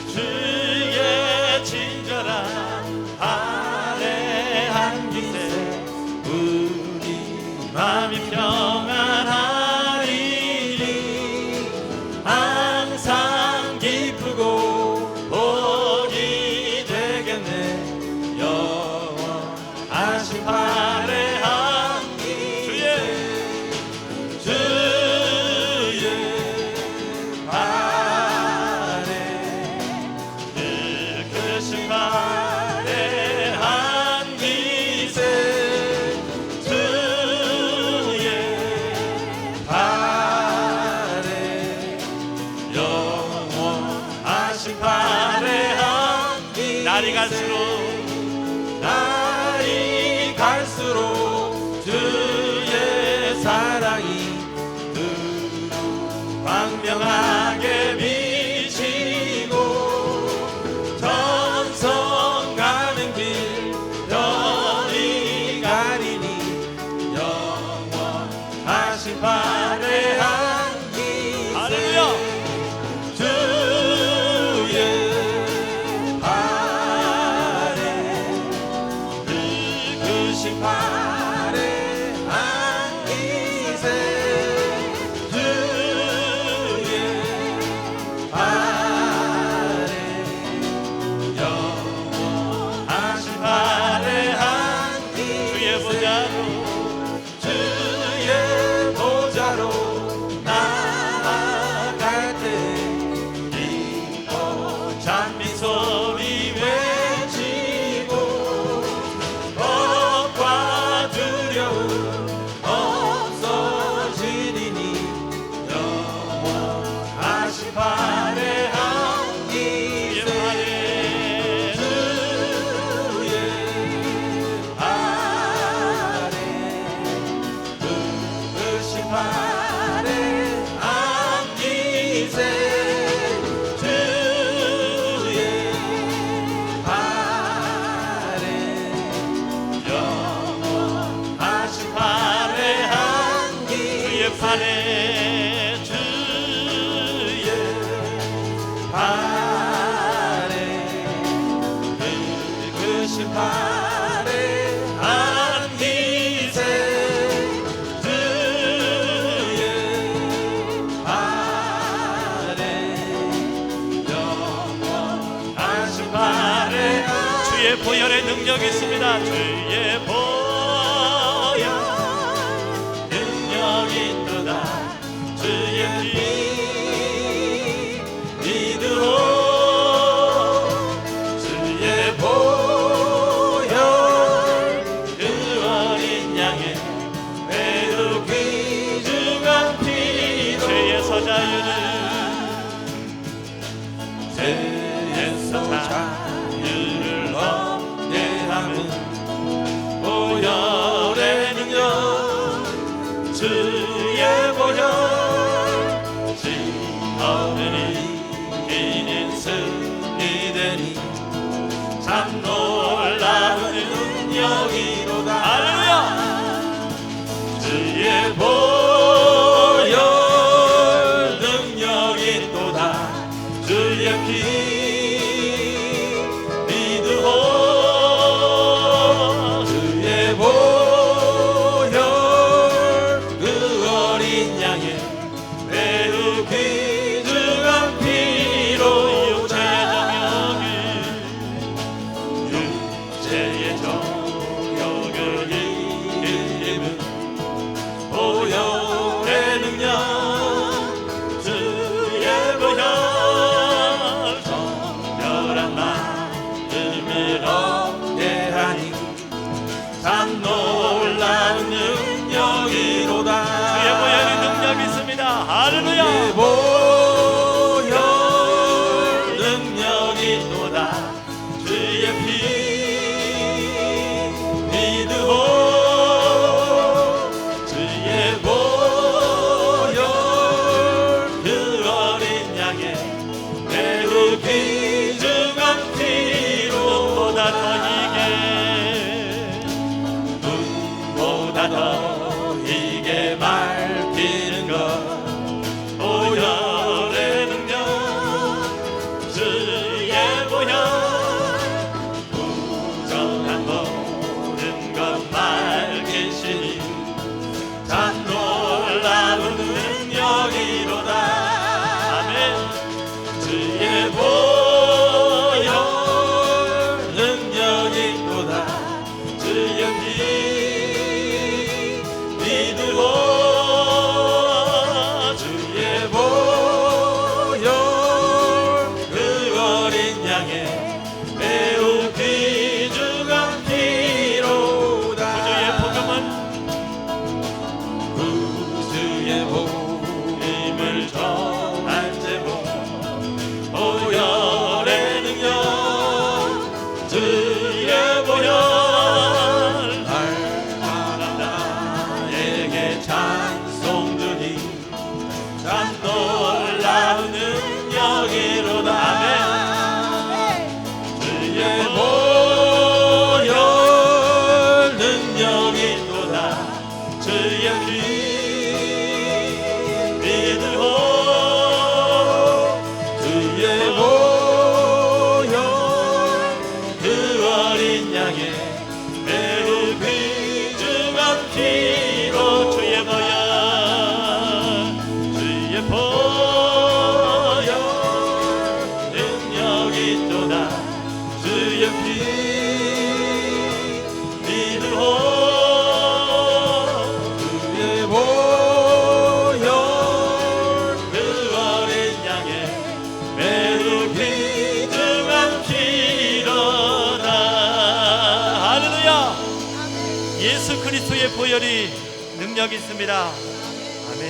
주의 친절한 아뢰한 기세 우리 마음이 평안하리니 항상 기쁘고 복이 되겠네 영원하신 아뢰한 기세 주의 아뢰 늙으신 아뢰한 기세 주의 아뢰 영원하신 아뢰한 기세 날이 갈수록 주의 사랑이 광명하게 비치고 전성 가는 길 별이 가리니 영원하신 아뢰한 기세 할렐루야 주의 아뢰 늙으신 아뢰한 기세 주의 보좌로 나아갈 때 기뻐 찬미 소리 외치고 겁과 두려움 없어지리니 영원하신 아뢰한 기세 주의 아뢰한 기세 주의 아뢰 영원하신 아뢰한 기세 주의 아뢰 늙으신 아뢰한 기세 주의 보혈의 능력이 있습니다. 주의 보혈 능력이 있도다. 주의 피 믿으오 주의 보혈 그 어린 양의 매우 귀중한 피로 죄에서 자유를 자유를 얻게 하는 보혈의 능력 주의 보혈 지어으니 이기는 승리 되니 참 놀라운 능력이로다 할렐루야 주의 보혈 능력이 또다 주의 피 참 놀라운 능력이로다 주의 보혈의 능력이 있습니다 할렐루야 주의 보혈 능력이 또다 주의 피 믿으오 주의 보혈 그 어린 양의 매우 귀중한 피로 보다 더 이게 더 이게 맑히는 것 보혈의 능력 주의 보혈 나에게 찬송 주니 참 놀라운 능력이로다. 주의 보혈 능력이로다. 주의 피 믿으오. 주의 보혈 그 어린 양의 매우 귀중한 피로 주의 보혈 능력이 또다. 주의 피 믿으오. 주의 보혈 그 어린 양의 매우 귀중한 피로다. 할렐루야. 예수 그리스도의 보혈이 능력이 있습니다. 아멘.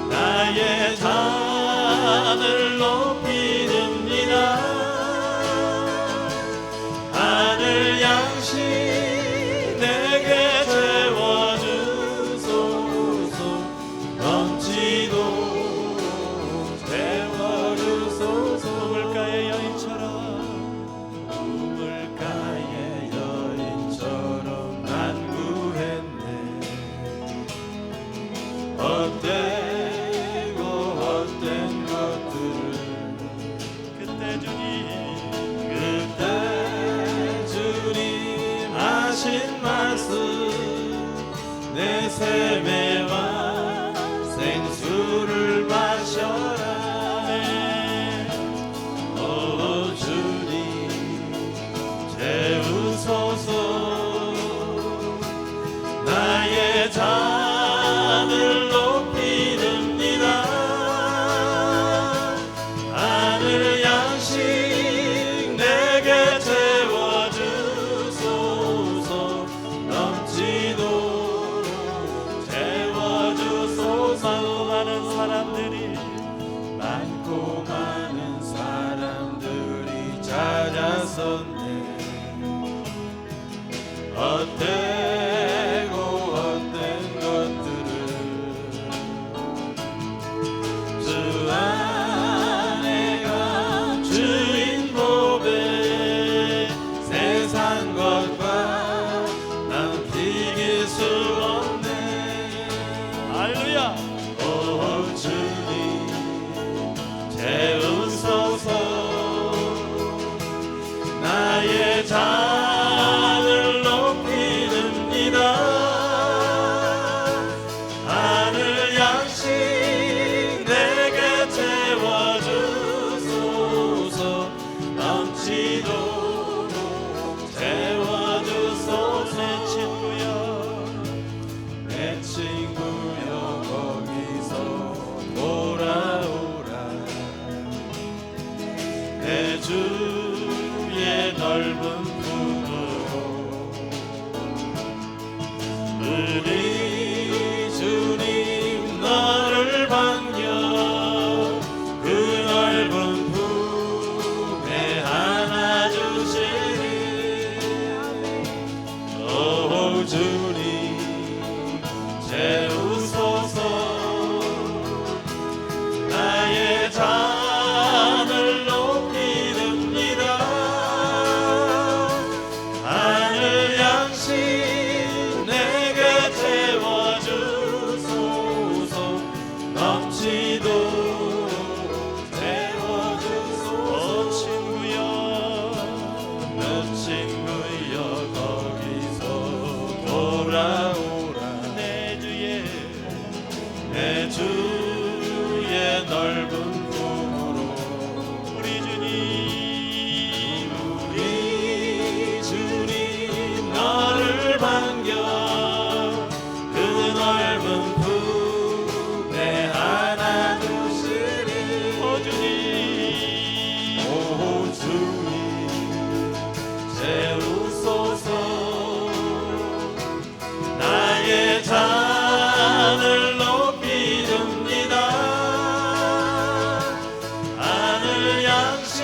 나의 잔을 높이렵니다. 하늘 양식 내게 채워주소서. 넘치도록 채워주소서. 우물가의 여인처럼 우물가의 여인처럼 난 구했네. 헛되고 헛된 것들을 그때 주님 하신 말씀 내 샘에와 생수를 마셔라. 오 주님 채우소서. 나의 잔을 높이렵니다. 하늘 양식 내게 채워주소서. 넘치도록 채워주소서. 많고 많은 사람들이 찾아섰네. 헛되고 헛된 것들을 주 안에 감추인 법에 세상 것과 남기길 수 없네. 할렐루야. 오 주님 채우소서. 나의 잔을 높이는 넓은 품으로 우리 주님 너를 반겨 그 넓은 품에 안아주시리. 오 주님 채우소서. 나의 잔을 높이줍니다. 하늘 양식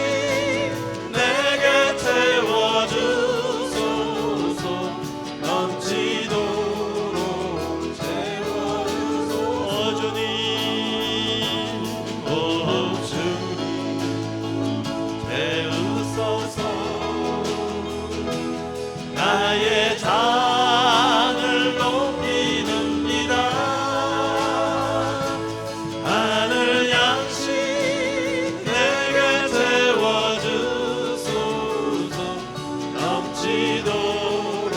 내게 채워주소서. 넘치도록 채워주소서. 오 주님 채우소서. 나의 잔을 높이줍니다. 하늘 양식 내게 채워주소서. 넘치도록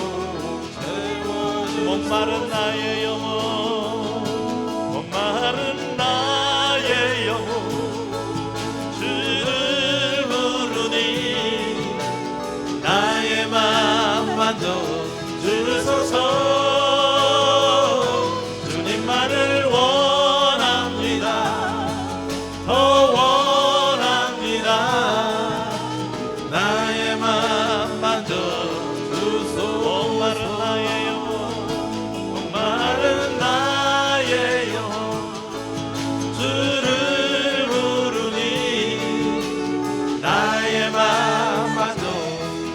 채워주소서. 목마른 나의 영혼 목마른 나의 영혼 주를 부르니 나의 맘 만져 주소서. 주님만을 원합니다. 더 원합니다. 나의 맘 만져 주소서. 목마른 나의 영혼 목마른 나의 영혼 주를 부르니 나의 맘 만져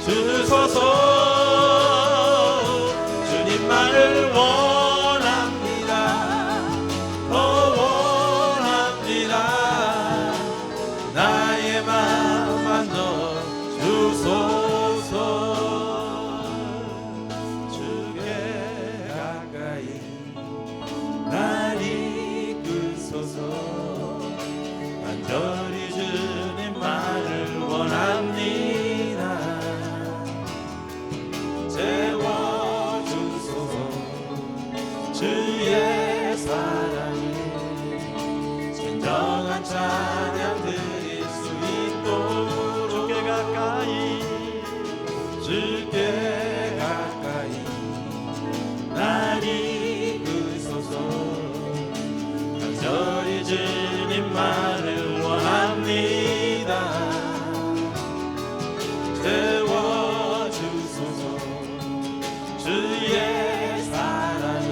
주소서. 주님만을 원합니다. 더 원합니다. 나의 맘 만져 주소서. 주께 가까이 날 이끄소서. 간절히 주님만을 원합니다. 채워주소서. 주의 사랑이 진정한 찬양 드릴 수 있도록 주께 가까이 날 이끄소서. 간절히 주님만을 원합니다. 채워주소서. 주의 사랑을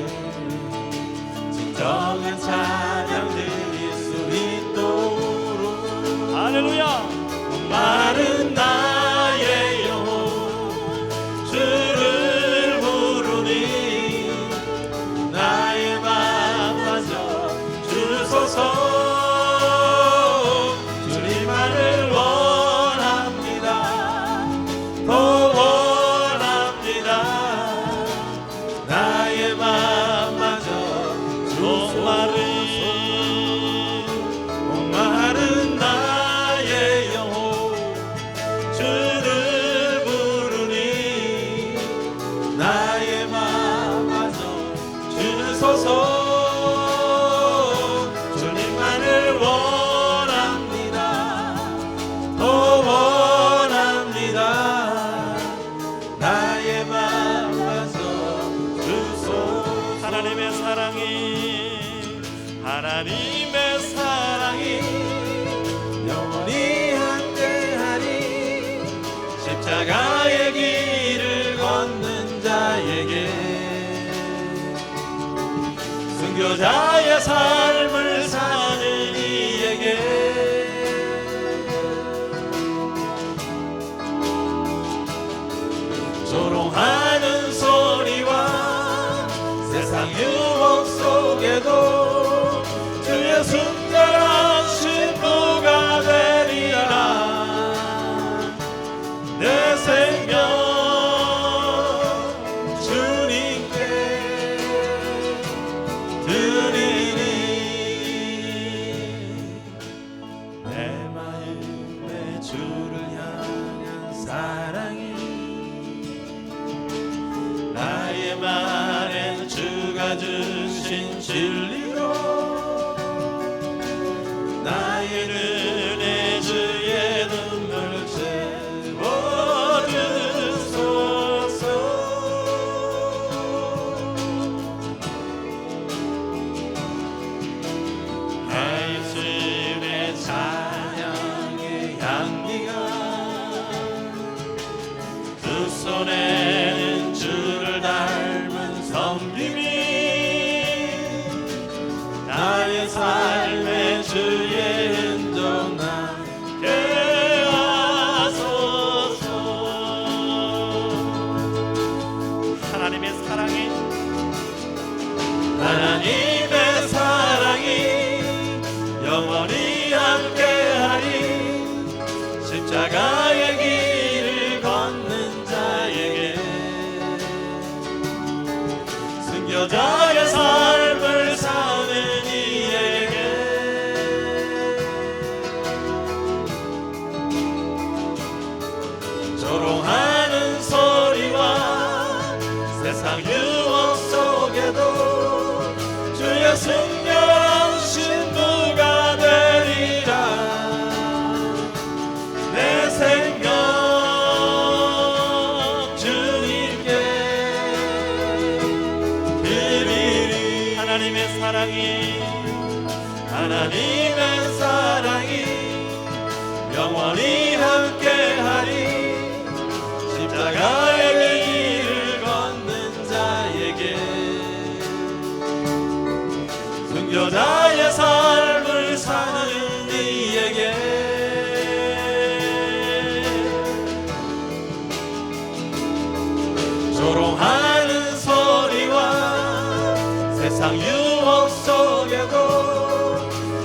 진정한 찬양 드릴 수 있도록. 할렐루야. 마른 나의 영혼 주를 부르니 나의 맘 만져 주소서. 주님만을 원합니다. 더 원합니다. 나의 맘 만져 주소서. 목마른 나의 영혼 주를 부르니 나의 맘 만져 주소서. 주님만을 원합니다. 더 원합니다. 나의 맘 만져 주소서. 하나님의 사랑이 영원히 함께하니 십자가의 길을 걷는 자에게 순교자의 삶을 사는 이에게 조롱하는 소리와 세상 유혹 속에도 주의 순결한 신부가 되리라. 내 생명 주님께 드리니 내 마음에 주를 향한 사랑이 나의 말엔 주가 주신 진리로 나 나의 눈에 주의 눈물 채워주소서. 나의 입술에 찬양의 향기가 두 손에는 주를 닮은 섬김이 나의 삶의 주의 흔적 남게 하소서. 하나님의 사랑이 영원히 함께하리. 십자가의 길을 걷는 자에게 순교자의 삶을 사는 이에게 조롱하는 소리와 세상 유혹 속에도 주의 승리한 신부가 되리라. 내 생명 주님께 드리리. 하나님의 사랑이 영원히 함께하리. 십자가의 길을 걷는 자에게 순교자의 삶을 사는 이에게 조롱하는 소리와 세상 유혹 속에도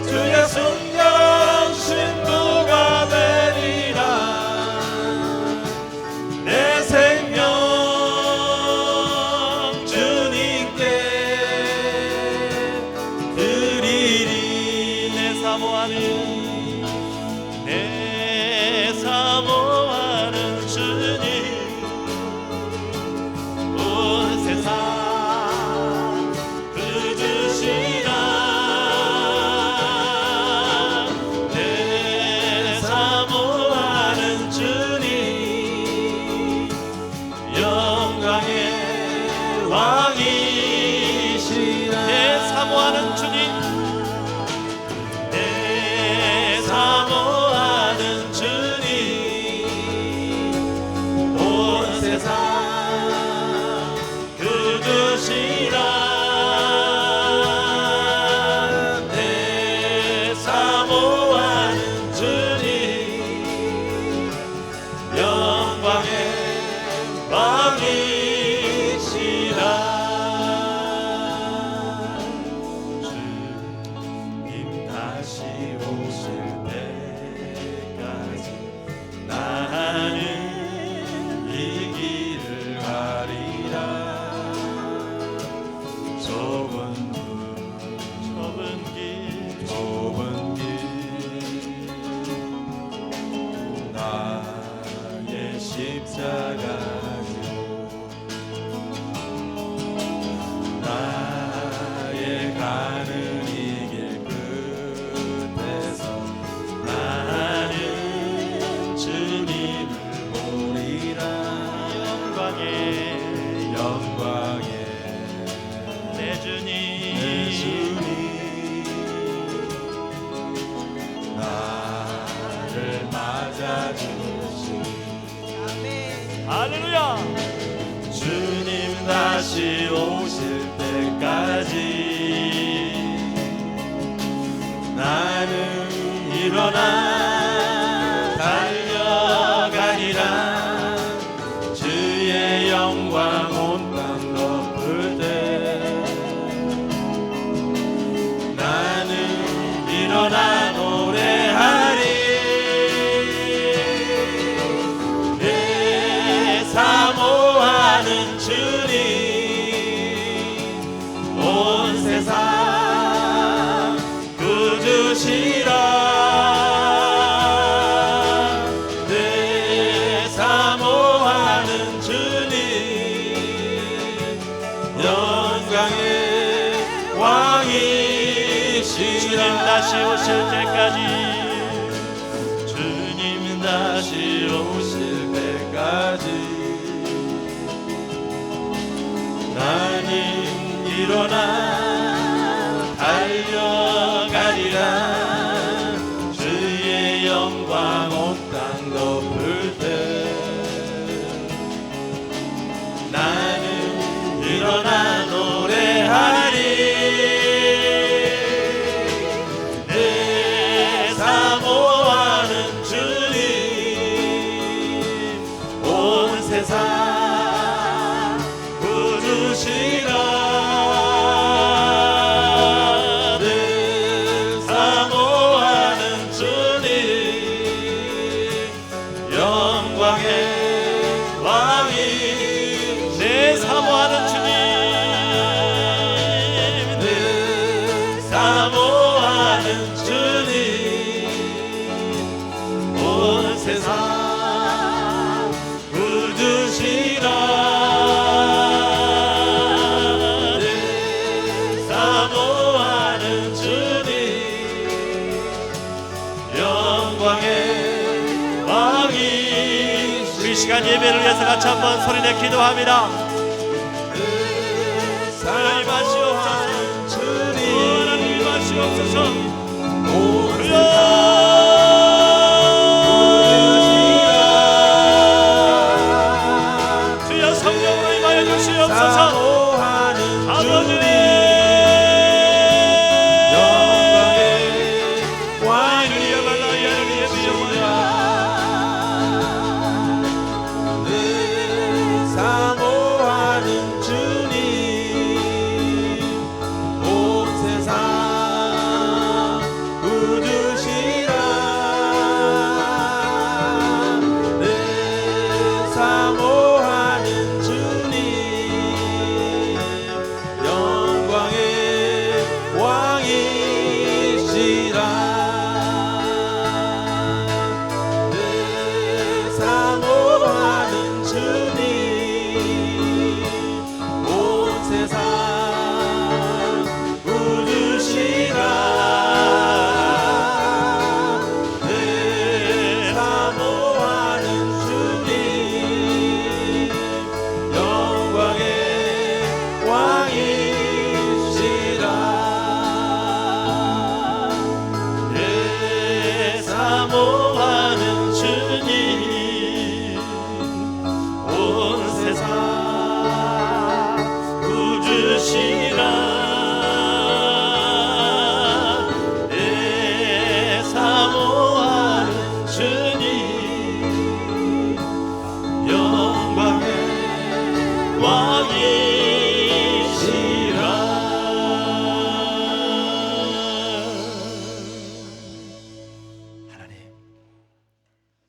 주의 순결한 신부가 되리라. 내 생명 주님께 드리리. 내 사모하는 주님, 온 세상 그 주시라. 내 사모하는 주님, 영광의 왕이시라. 내 사모하는 주님, 사모하는 주님, 온 세상 그 주시라. 내 사모하는 주님, 영광의 왕이시라. 주님 다시 오실 때까지 나는 이 길을 가리라. 좁은 길 나의 십자가 나의 가는 이 길 끝에서 나는 주님을 보리라. 영광의 내 주님 나를 맞아주시. 할렐루야. 주님 다시 오실 때까지 나는 일어나 달려가리라. 주의 영광 온 땅 덮을 때 나는 일어나 노래하리. 내 사모하는 주님, 온 세상 그 주시라. 이 시간 예배를 위해서 같이 한번 소리내 기도합니다. 하나님 하시옵소서. 하나님 하시옵소서. 주여 성령으로 임하여 주시옵소서. 아버지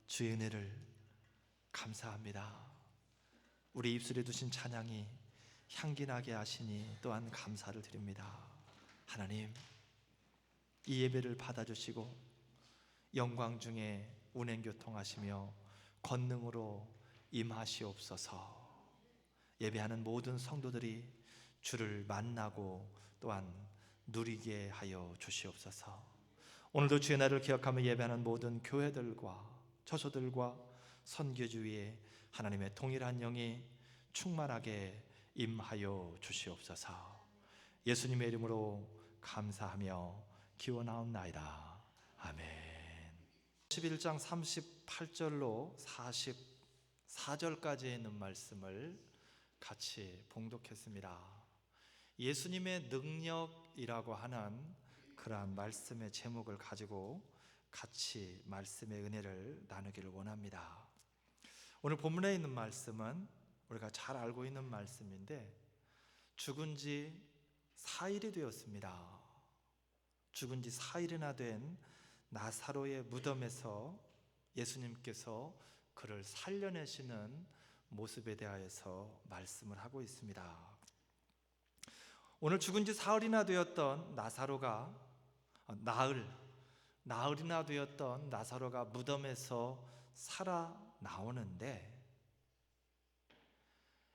주의 은혜를 감사합니다. 우리 입술에 두신 찬양이 향기나게 하시니 또한 감사를 드립니다. 하나님, 이 예배를 받아주시고 영광 중에 운행교통하시며 권능으로 임하시옵소서. 예배하는 모든 성도들이 주를 만나고 또한 누리게 하여 주시옵소서. 오늘도 주의 날을 기억하며 예배하는 모든 교회들과 처소들과 선교주 위에 하나님의 동일한 영이 충만하게 임하여 주시옵소서. 예수님의 이름으로 감사하며 기원하옵나이다. 아멘. 11장 38절로 44절까지에 있는 말씀을 같이 봉독했습니다. 예수님의 능력이라고 하는 그러한 말씀의 제목을 가지고 같이 말씀의 은혜를 나누기를 원합니다. 오늘 본문에 있는 말씀은 우리가 잘 알고 있는 말씀인데, 죽은 지 4일이 되었습니다. 죽은 지 4일이나 된 나사로의 무덤에서 예수님께서 그를 살려내시는 모습에 대하여서 말씀을 하고 있습니다. 오늘 죽은 지 사흘이나 되었던 나사로가 나흘이나 되었던 나사로가 무덤에서 살아나오는데,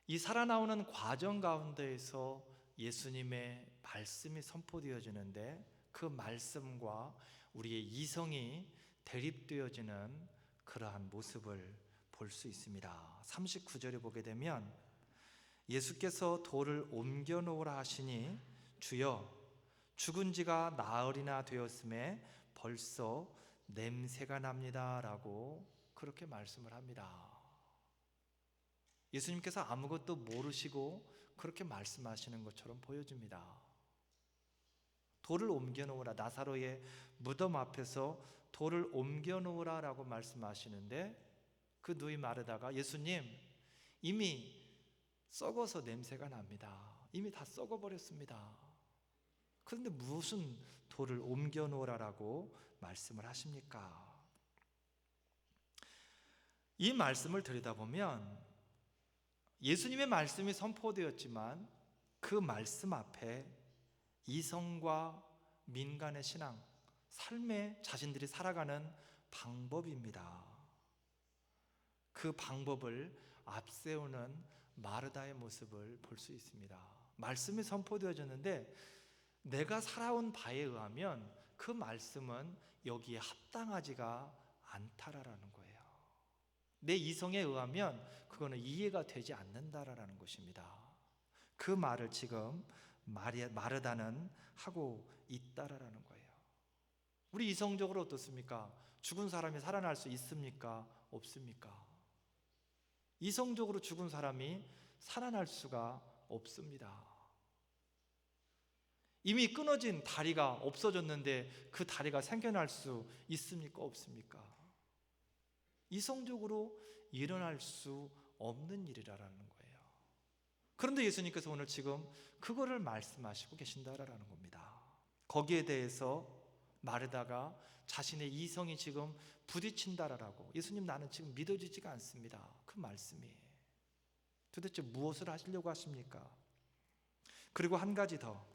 이 살아나오는 과정 가운데에서 예수님의 말씀이 선포되어지는데, 그 말씀과 우리의 이성이 대립되어지는 그러한 모습을 볼 수 있습니다. 39절에 보게 되면 예수께서 돌을 옮겨 놓으라 하시니 주여 죽은 지가 나흘이나 되었음에 벌써 냄새가 납니다 라고 그렇게 말씀을 합니다. 예수님께서 아무것도 모르시고 그렇게 말씀하시는 것처럼 보여집니다. 돌을 옮겨 놓으라, 나사로의 무덤 앞에서 돌을 옮겨 놓으라 라고 말씀하시는데, 그 누이 마르다가 예수님, 이미 썩어서 냄새가 납니다. 이미 다 썩어버렸습니다. 그런데 무슨 돌을 옮겨 놓으라라고 말씀을 하십니까? 이 말씀을 들여다보면 예수님의 말씀이 선포되었지만 그 말씀 앞에 이성과 민간의 신앙, 삶에 자신들이 살아가는 방법입니다. 그 방법을 앞세우는 마르다의 모습을 볼 수 있습니다. 말씀이 선포되어졌는데 내가 살아온 바에 의하면 그 말씀은 여기에 합당하지가 않다라는 거예요. 내 이성에 의하면 그거는 이해가 되지 않는다라는 것입니다. 그 말을 지금 마르다는 하고 있다라는 거예요. 우리 이성적으로 어떻습니까? 죽은 사람이 살아날 수 있습니까? 없습니까? 이성적으로 죽은 사람이 살아날 수가 없습니다. 이미 끊어진 다리가 없어졌는데 그 다리가 생겨날 수 있습니까? 없습니까? 이성적으로 일어날 수 없는 일이라는 거예요. 그런데 예수님께서 오늘 지금 그거를 말씀하시고 계신다라는 겁니다. 거기에 대해서 마르다가 자신의 이성이 지금 부딪힌다라고, 예수님 나는 지금 믿어지지가 않습니다. 그 말씀이 도대체 무엇을 하시려고 하십니까? 그리고 한 가지 더,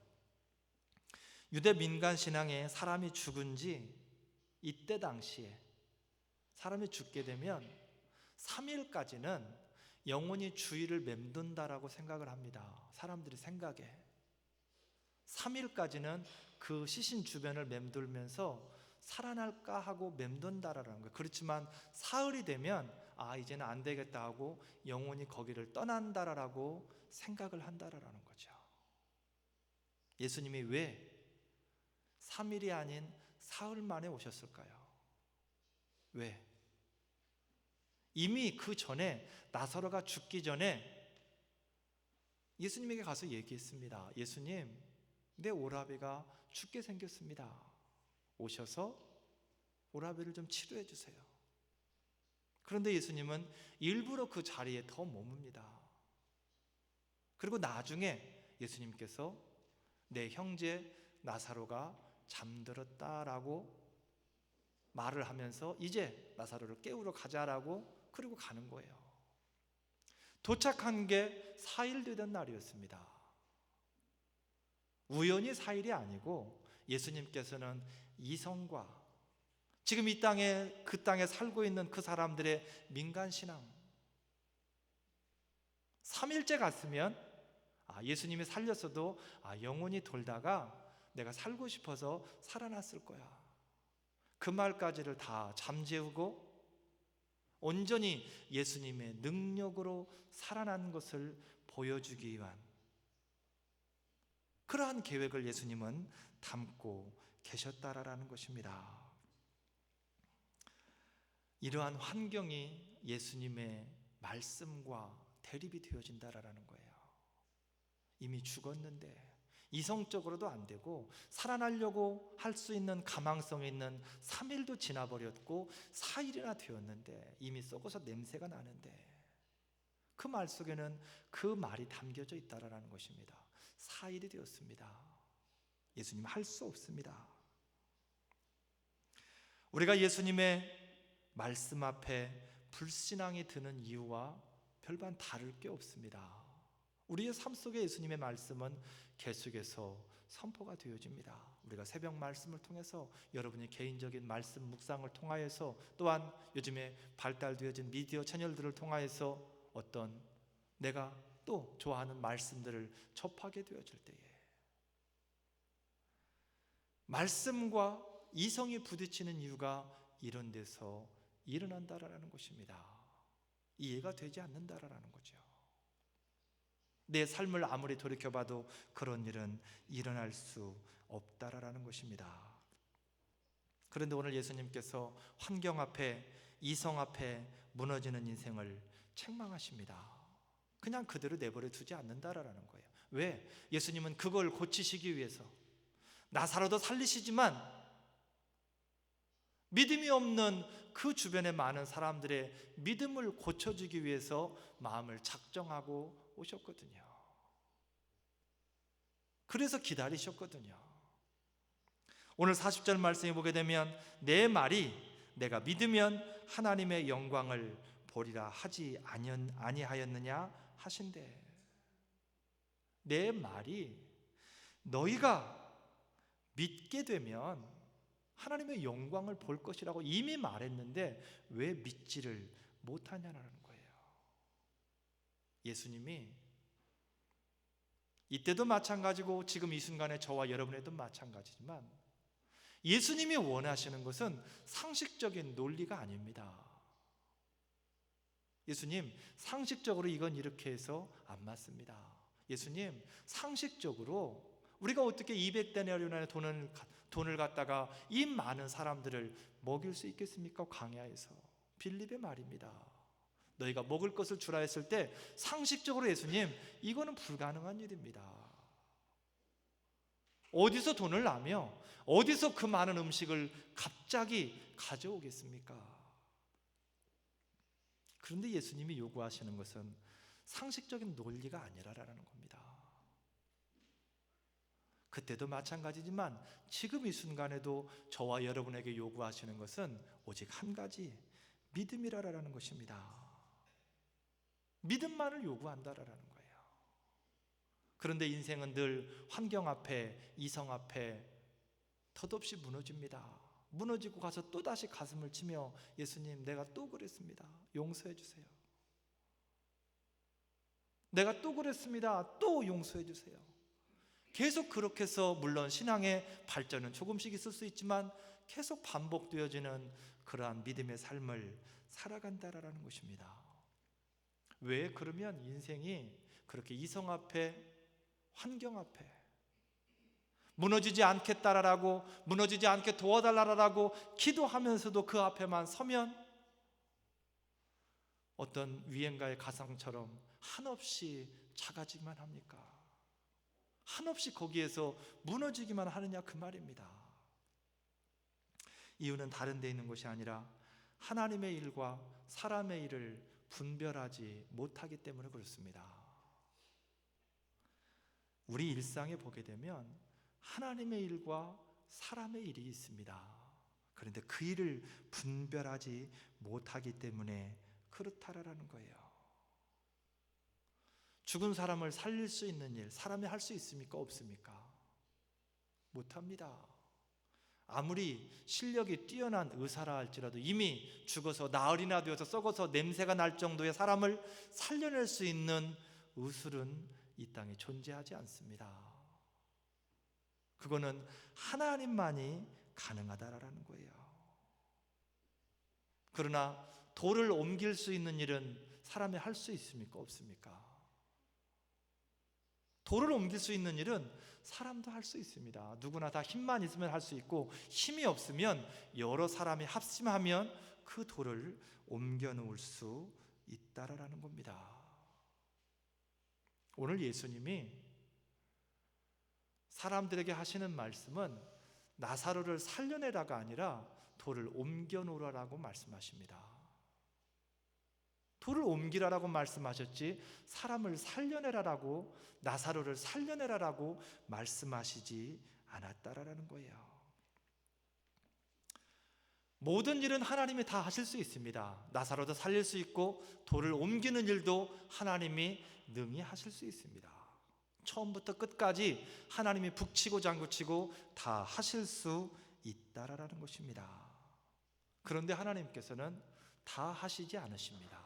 유대 민간 신앙에 사람이 죽은 지 이때 당시에 사람이 죽게 되면 3일까지는 영혼이 주위를 맴돈다라고 생각을 합니다. 사람들이 생각에 3일까지는 그 시신 주변을 맴돌면서 살아날까 하고 맴돈다라는 거예요. 그렇지만 사흘이 되면 이제는 안 되겠다 하고 영혼이 거기를 떠난다라고 생각을 한다라는 거죠. 예수님이 왜 3일이 아닌 사흘 만에 오셨을까요? 왜? 이미 그 전에 나사로가 죽기 전에 예수님에게 가서 얘기했습니다. 예수님, 내 오라비가 죽게 생겼습니다. 오셔서 오라비를 좀 치료해 주세요. 그런데 예수님은 일부러 그 자리에 더 머뭅니다. 그리고 나중에 예수님께서 내 형제 나사로가 잠들었다라고 말을 하면서 이제 나사로를 깨우러 가자라고 그리고 가는 거예요. 도착한 게 4일 되던 날이었습니다. 우연히 4일이 아니고 예수님께서는 이성과 지금 이 땅에 그 땅에 살고 있는 그 사람들의 민간 신앙 3일째 갔으면 예수님이 살렸어도 영혼이 돌다가 내가 살고 싶어서 살아났을 거야. 그 말까지를 다 잠재우고 온전히 예수님의 능력으로 살아난 것을 보여주기 위한 그러한 계획을 예수님은 담고 계셨다라는 것입니다. 이러한 환경이 예수님의 말씀과 대립이 되어진다라는 거예요. 이미 죽었는데 이성적으로도 안 되고 살아나려고 할 수 있는 가망성이 있는 3일도 지나버렸고 4일이나 되었는데 이미 썩어서 냄새가 나는데 그 말 속에는 그 말이 담겨져 있다라는 것입니다. 4일이 되었습니다. 예수님 할 수 없습니다. 우리가 예수님의 말씀 앞에 불신앙이 드는 이유와 별반 다를 게 없습니다. 우리의 삶 속에 예수님의 말씀은 계속해서 선포가 되어집니다. 우리가 새벽 말씀을 통해서 여러분의 개인적인 말씀 묵상을 통하여서 또한 요즘에 발달되어진 미디어 채널들을 통하여서 어떤 내가 또 좋아하는 말씀들을 접하게 되어질 때에 말씀과 이성이 부딪히는 이유가 이런 데서 일어난다라는 것입니다. 이해가 되지 않는다라는 거죠. 내 삶을 아무리 돌이켜봐도 그런 일은 일어날 수 없다라는 것입니다. 그런데 오늘 예수님께서 환경 앞에 이성 앞에 무너지는 인생을 책망하십니다. 그냥 그대로 내버려 두지 않는다라는 거예요. 왜? 예수님은 그걸 고치시기 위해서 나사로도 살리시지만 믿음이 없는 그 주변의 많은 사람들의 믿음을 고쳐주기 위해서 마음을 작정하고 오셨거든요. 그래서 기다리셨거든요. 오늘 40절 말씀에 보게 되면 내 말이 내가 믿으면 하나님의 영광을 보리라 하지 아니하였느냐 하신대. 내 말이 너희가 믿게 되면 하나님의 영광을 볼 것이라고 이미 말했는데 왜 믿지를 못하냐는 거예요. 예수님이 이때도 마찬가지고 지금 이 순간에 저와 여러분에도 마찬가지지만 예수님이 원하시는 것은 상식적인 논리가 아닙니다. 예수님, 상식적으로 이건 이렇게 해서 안 맞습니다. 예수님, 상식적으로 우리가 어떻게 200데나리온의 돈을 갖다가 이 많은 사람들을 먹일 수 있겠습니까? 광야에서. 빌립의 말입니다. 너희가 먹을 것을 주라 했을 때 상식적으로 예수님, 이거는 불가능한 일입니다. 어디서 돈을 나며 어디서 그 많은 음식을 갑자기 가져오겠습니까? 그런데 예수님이 요구하시는 것은 상식적인 논리가 아니라라는 겁니다. 그때도 마찬가지지만 지금 이 순간에도 저와 여러분에게 요구하시는 것은 오직 한 가지, 믿음이라는 것입니다. 믿음만을 요구한다라는 거예요. 그런데 인생은 늘 환경 앞에, 이성 앞에 덧없이 무너집니다. 무너지고 가서 또다시 가슴을 치며 예수님, 내가 또 그랬습니다. 용서해 주세요. 내가 또 그랬습니다. 또 용서해 주세요. 계속 그렇게 해서 물론 신앙의 발전은 조금씩 있을 수 있지만 계속 반복되어지는 그러한 믿음의 삶을 살아간다라는 것입니다. 왜? 그러면 인생이 그렇게 이성 앞에, 환경 앞에 무너지지 않겠다라고, 무너지지 않게 도와달라라고 기도하면서도 그 앞에만 서면 어떤 위엔가의 가상처럼 한없이 작아지기만 합니까? 한없이 거기에서 무너지기만 하느냐, 그 말입니다. 이유는 다른 데 있는 것이 아니라 하나님의 일과 사람의 일을 분별하지 못하기 때문에 그렇습니다. 우리 일상에 보게 되면 하나님의 일과 사람의 일이 있습니다. 그런데 그 일을 분별하지 못하기 때문에 그렇다라는 거예요. 죽은 사람을 살릴 수 있는 일, 사람이 할 수 있습니까? 없습니까? 못합니다. 아무리 실력이 뛰어난 의사라 할지라도 이미 죽어서 나흘이나 되어서 썩어서 냄새가 날 정도의 사람을 살려낼 수 있는 의술은 이 땅에 존재하지 않습니다. 그거는 하나님만이 가능하다라는 거예요. 그러나 돌을 옮길 수 있는 일은 사람이 할 수 있습니까? 없습니까? 돌을 옮길 수 있는 일은 사람도 할 수 있습니다. 누구나 다 힘만 있으면 할 수 있고, 힘이 없으면 여러 사람이 합심하면 그 돌을 옮겨 놓을 수 있다라는 겁니다. 오늘 예수님이 사람들에게 하시는 말씀은 나사로를 살려내라가 아니라 돌을 옮겨 놓으라고 말씀하십니다. 돌을 옮기라라고 말씀하셨지 사람을 살려내라라고, 나사로를 살려내라라고 말씀하시지 않았다라는 거예요. 모든 일은 하나님이 다 하실 수 있습니다. 나사로도 살릴 수 있고 돌을 옮기는 일도 하나님이 능히 하실 수 있습니다. 처음부터 끝까지 하나님이 북치고 장구치고 다 하실 수 있다라는 것입니다. 그런데 하나님께서는 다 하시지 않으십니다.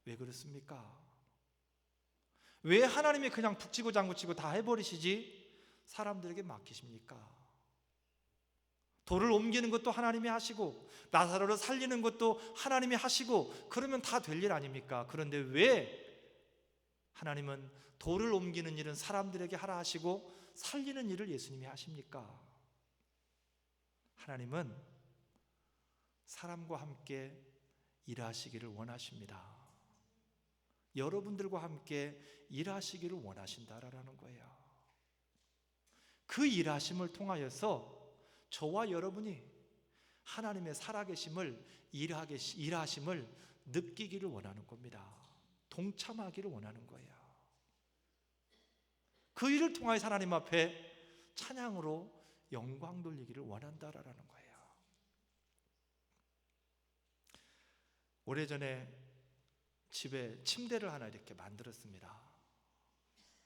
왜 그렇습니까? 왜 하나님이 그냥 북치고 장구치고 다 해버리시지 사람들에게 맡기십니까? 돌을 옮기는 것도 하나님이 하시고 나사로를 살리는 것도 하나님이 하시고 그러면 다 될 일 아닙니까? 그런데 왜 하나님은 돌을 옮기는 일은 사람들에게 하라 하시고 살리는 일을 예수님이 하십니까? 하나님은 사람과 함께 일하시기를 원하십니다. 여러분들과 함께 일하시기를 원하신다라는 거예요. 그 일하심을 통하여서 저와 여러분이 하나님의 살아계심을, 일하심을 느끼기를 원하는 겁니다. 동참하기를 원하는 거예요. 그 일을 통하여 하나님 앞에 찬양으로 영광 돌리기를 원한다라는 거예요. 오래전에 집에 침대를 하나 이렇게 만들었습니다.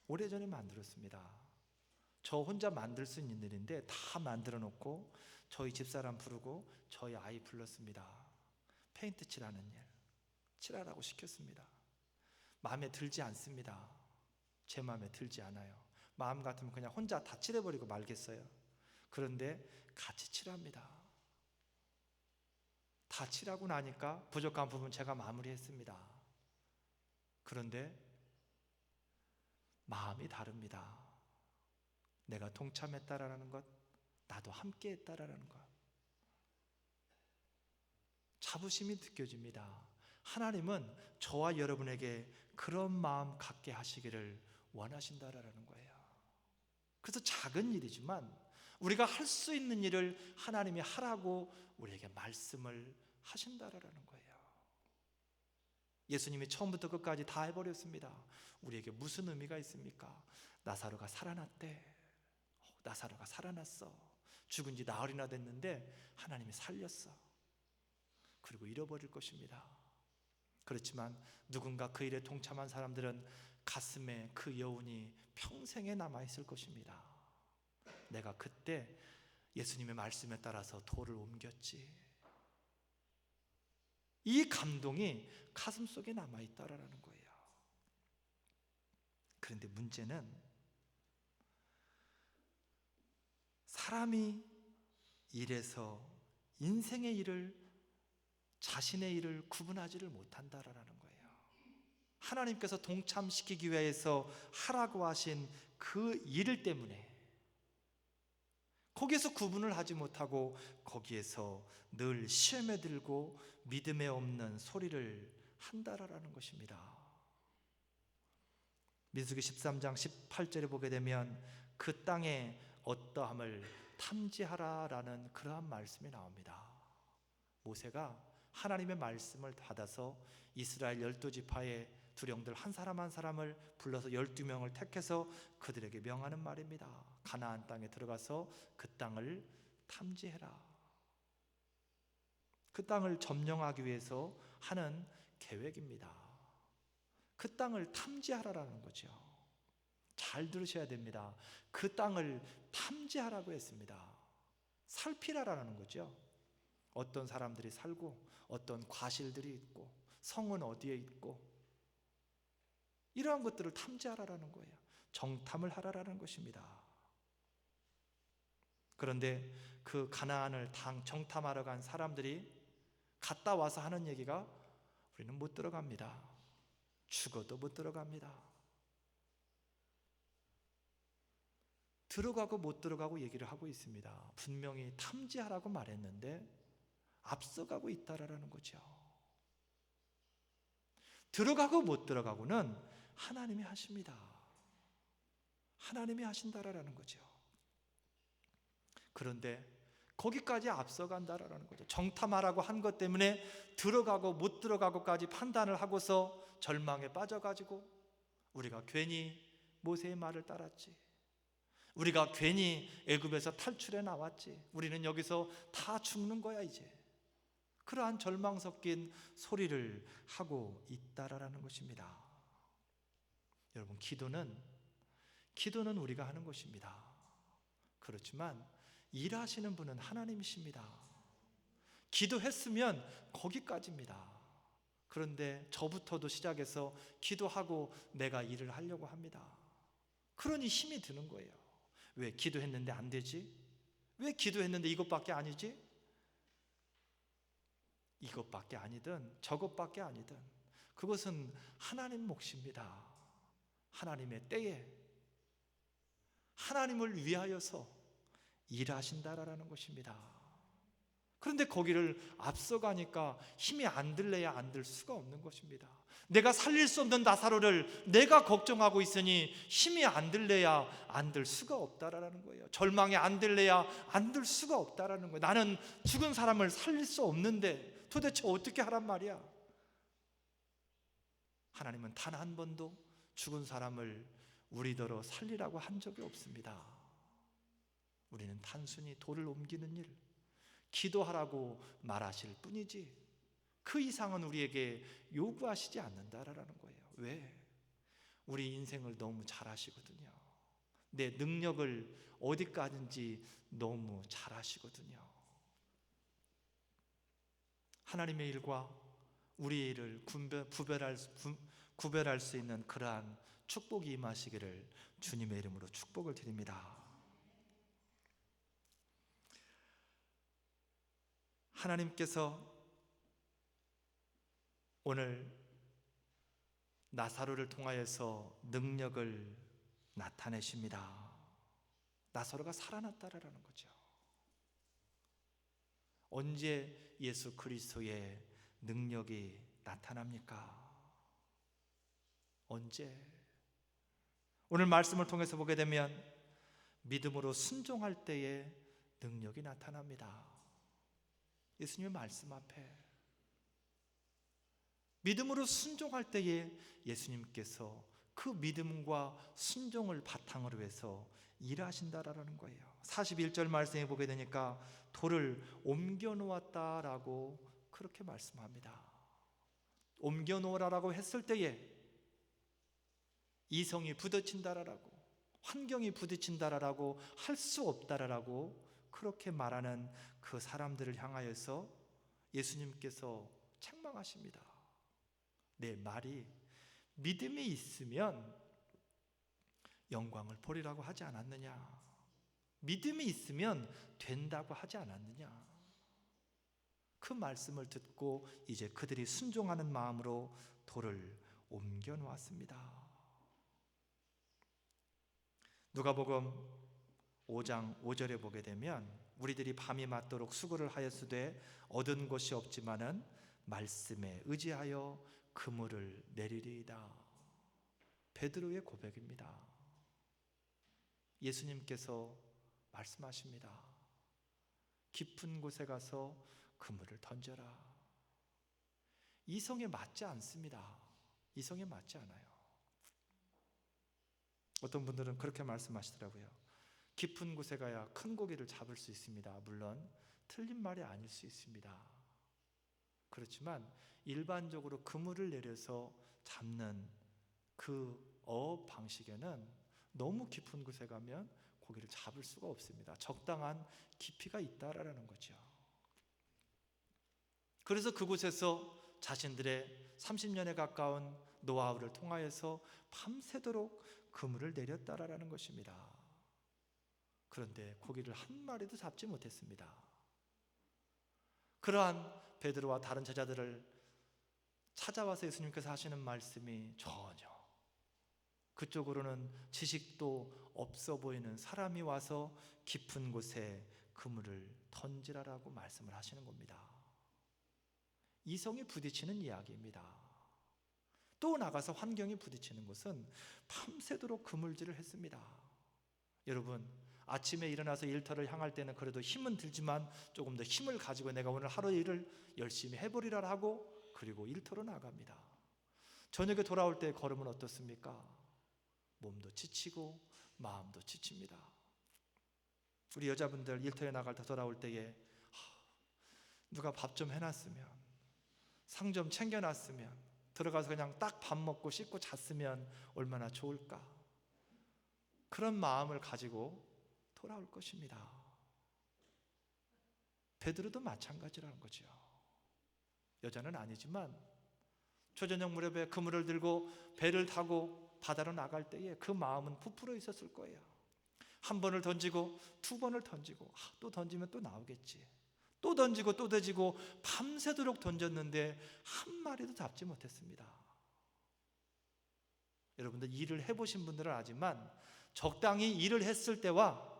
오래전에 만들었습니다. 저 혼자 만들 수 있는 일인데 다 만들어 놓고 저희 집사람 부르고 저희 아이 불렀습니다. 페인트 칠하는 일, 칠하라고 시켰습니다. 마음에 들지 않습니다. 제 마음에 들지 않아요. 마음 같으면 그냥 혼자 다 칠해버리고 말겠어요. 그런데 같이 칠합니다. 다 칠하고 나니까 부족한 부분 제가 마무리했습니다. 그런데 마음이 다릅니다. 내가 동참했다라는 것, 나도 함께 했다라는 것, 자부심이 느껴집니다. 하나님은 저와 여러분에게 그런 마음 갖게 하시기를 원하신다라는 거예요. 그래서 작은 일이지만 우리가 할 수 있는 일을 하나님이 하라고 우리에게 말씀을 하신다라는 거예요. 예수님이 처음부터 끝까지 다 해버렸습니다. 우리에게 무슨 의미가 있습니까? 나사로가 살아났대. 나사로가 살아났어. 죽은 지 나흘이나 됐는데 하나님이 살렸어. 그리고 잃어버릴 것입니다. 그렇지만 누군가 그 일에 동참한 사람들은 가슴에 그 여운이 평생에 남아있을 것입니다. 내가 그때 예수님의 말씀에 따라서 돌을 옮겼지. 이 감동이 가슴속에 남아있다라는 거예요. 그런데 문제는 사람이 일에서 인생의 일을, 자신의 일을 구분하지를 못한다라는 거예요. 하나님께서 동참시키기 위해서 하라고 하신 그 일 때문에 거기에서 구분을 하지 못하고 거기에서 늘 시험에 들고 믿음에 없는 소리를 한다라는 것입니다. 민수기 13장 18절에 보게 되면 그 땅에 어떠함을 탐지하라라는 그러한 말씀이 나옵니다. 모세가 하나님의 말씀을 받아서 이스라엘 12지파의 두령들 한 사람 한 사람을 불러서 12명을 택해서 그들에게 명하는 말입니다. 가나안 땅에 들어가서 그 땅을 탐지해라. 그 땅을 점령하기 위해서 하는 계획입니다. 그 땅을 탐지하라라는 거죠. 잘 들으셔야 됩니다. 그 땅을 탐지하라고 했습니다. 살피라라는 거죠. 어떤 사람들이 살고 어떤 과실들이 있고 성은 어디에 있고 이러한 것들을 탐지하라라는 거예요. 정탐을 하라라는 것입니다. 그런데 그 가나안을 정탐하러 간 사람들이 갔다 와서 하는 얘기가 우리는 못 들어갑니다. 죽어도 못 들어갑니다. 들어가고 못 들어가고 얘기를 하고 있습니다. 분명히 탐지하라고 말했는데 앞서가고 있다라는 거죠. 들어가고 못 들어가고는 하나님이 하십니다. 하나님이 하신다라는 거죠. 그런데 거기까지 앞서간다라는 거죠. 정탐하라고 한 것 때문에 들어가고 못 들어가고까지 판단을 하고서 절망에 빠져가지고 우리가 괜히 모세의 말을 따랐지. 우리가 괜히 애굽에서 탈출해 나왔지. 우리는 여기서 다 죽는 거야 이제. 그러한 절망 섞인 소리를 하고 있다라는 것입니다. 여러분, 기도는 우리가 하는 것입니다. 그렇지만 일하시는 분은 하나님이십니다. 기도했으면 거기까지입니다. 그런데 저부터도 시작해서 기도하고 내가 일을 하려고 합니다. 그러니 힘이 드는 거예요. 왜 기도했는데 안 되지? 왜 기도했는데 이것밖에 아니지? 이것밖에 아니든 저것밖에 아니든 그것은 하나님 몫입니다. 하나님의 때에 하나님을 위하여서 일하신다라는 것입니다. 그런데 거기를 앞서가니까 힘이 안 들래야 안 들 수가 없는 것입니다. 내가 살릴 수 없는 나사로를 내가 걱정하고 있으니 힘이 안 들래야 안 들 수가 없다라는 거예요. 절망이 안 들래야 안 들 수가 없다라는 거예요. 나는 죽은 사람을 살릴 수 없는데 도대체 어떻게 하란 말이야? 하나님은 단 한 번도 죽은 사람을 우리더러 살리라고 한 적이 없습니다. 우리는 단순히 돌을 옮기는 일, 기도하라고 말하실 뿐이지 그 이상은 우리에게 요구하시지 않는다라는 거예요. 왜? 우리 인생을 너무 잘 아시거든요. 내 능력을 어디까지인지 너무 잘 아시거든요. 하나님의 일과 우리의 일을 구별할 수 있는 그러한 축복이 임하시기를 주님의 이름으로 축복을 드립니다. 하나님께서 오늘 나사로를 통하여서 능력을 나타내십니다. 나사로가 살아났다라는 거죠. 언제 예수 그리스도의 능력이 나타납니까? 언제? 오늘 말씀을 통해서 보게 되면 믿음으로 순종할 때에 능력이 나타납니다. 예수님의 말씀 앞에 믿음으로 순종할 때에 예수님께서 그 믿음과 순종을 바탕으로 해서 일하신다라는 거예요. 41절 말씀에 보게 되니까 돌을 옮겨 놓았다라고 그렇게 말씀합니다. 옮겨 놓으라라고 했을 때에 이성이 부딪힌다라고, 환경이 부딪힌다라고, 할 수 없다라고 그렇게 말하는 그 사람들을 향하여서 예수님께서 책망하십니다. 내 말이 믿음이 있으면 영광을 보리라고 하지 않았느냐? 믿음이 있으면 된다고 하지 않았느냐? 그 말씀을 듣고 이제 그들이 순종하는 마음으로 돌을 옮겨 놓았습니다. 누가복음 5장 5절에 보게 되면 우리들이 밤이 맞도록 수고를 하였으되 얻은 것이 없지만은 말씀에 의지하여 그물을 내리리이다. 베드로의 고백입니다. 예수님께서 말씀하십니다. 깊은 곳에 가서 그물을 던져라. 이성에 맞지 않습니다. 이성에 맞지 않아요. 어떤 분들은 그렇게 말씀하시더라고요. 깊은 곳에 가야 큰 고기를 잡을 수 있습니다. 물론 틀린 말이 아닐 수 있습니다. 그렇지만 일반적으로 그물을 내려서 잡는 그 어업 방식에는 너무 깊은 곳에 가면 고기를 잡을 수가 없습니다. 적당한 깊이가 있다라는 거죠. 그래서 그곳에서 자신들의 30년에 가까운 노하우를 통하여서 밤새도록 그물을 내렸다라는 것입니다. 그런데 고기를 한 마리도 잡지 못했습니다. 그러한 베드로와 다른 제자들을 찾아와서 예수님께서 하시는 말씀이 전혀 그쪽으로는 지식도 없어 보이는 사람이 와서 깊은 곳에 그물을 던지라라고 말씀을 하시는 겁니다. 이성이 부딪히는 이야기입니다. 또 나가서 환경이 부딪히는 것은 밤새도록 그물질을 했습니다. 여러분, 아침에 일어나서 일터를 향할 때는 그래도 힘은 들지만 조금 더 힘을 가지고 내가 오늘 하루 일을 열심히 해보리라 하고 그리고 일터로 나갑니다. 저녁에 돌아올 때 걸음은 어떻습니까? 몸도 지치고 마음도 지칩니다. 우리 여자분들 일터에 나갈 때 돌아올 때에 누가 밥 좀 해놨으면, 상 좀 챙겨놨으면, 들어가서 그냥 딱 밥 먹고 씻고 잤으면 얼마나 좋을까? 그런 마음을 가지고 돌아올 것입니다. 베드로도 마찬가지라는 거죠. 여자는 아니지만 초저녁 무렵에 그물을 들고 배를 타고 바다로 나갈 때에 그 마음은 부풀어 있었을 거예요. 한 번을 던지고 두 번을 던지고 또 던지면 또 나오겠지. 또 던지고 또 던지고 밤새도록 던졌는데 한 마리도 잡지 못했습니다. 여러분들 일을 해보신 분들은 알지만 적당히 일을 했을 때와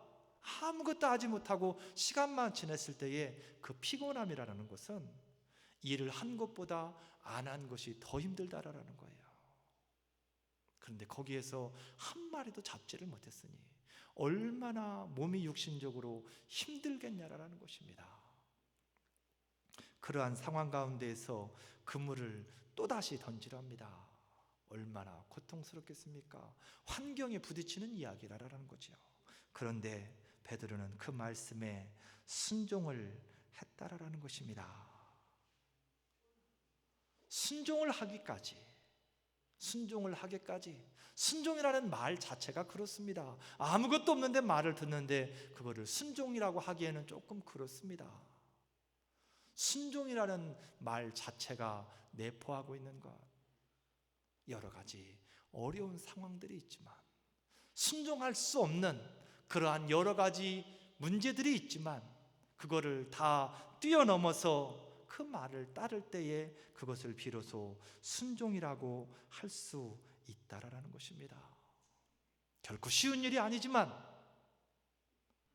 아무것도 하지 못하고 시간만 지냈을 때의 그 피곤함이라는 것은 일을 한 것보다 안 한 것이 더 힘들다라는 거예요. 그런데 거기에서 한 마리도 잡지를 못했으니 얼마나 몸이 육신적으로 힘들겠냐라는 것입니다. 그러한 상황 가운데에서 그물을 또다시 던지랍니다. 얼마나 고통스럽겠습니까? 환경에 부딪히는 이야기라는 거죠. 그런데 베드로는 그 말씀에 순종을 했다라는 것입니다. 순종을 하기까지, 순종이라는 말 자체가 그렇습니다. 아무것도 없는데 말을 듣는데 그거를 순종이라고 하기에는 조금 그렇습니다. 순종이라는 말 자체가 내포하고 있는 것, 여러 가지 어려운 상황들이 있지만, 순종할 수 없는 그러한 여러 가지 문제들이 있지만 그거를 다 뛰어넘어서 그 말을 따를 때에 그것을 비로소 순종이라고 할 수 있다라는 것입니다. 결코 쉬운 일이 아니지만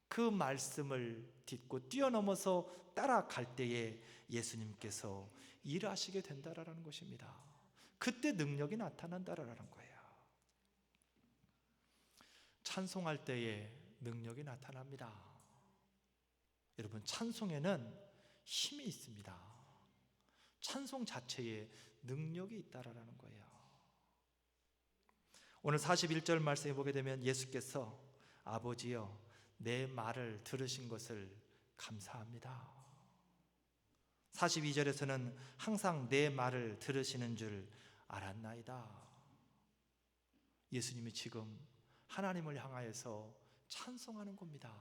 그 말씀을 딛고 뛰어넘어서 따라갈 때에 예수님께서 일하시게 된다라는 것입니다. 그때 능력이 나타난다라는 거예요. 찬송할 때에 능력이 나타납니다. 여러분, 찬송에는 힘이 있습니다. 찬송 자체에 능력이 있다라는 거예요. 오늘 41절 말씀에 보게 되면 예수께서 아버지여 내 말을 들으신 것을 감사합니다. 42절에서는 항상 내 말을 들으시는 줄 알았나이다. 예수님이 지금 하나님을 향하여서 찬송하는 겁니다.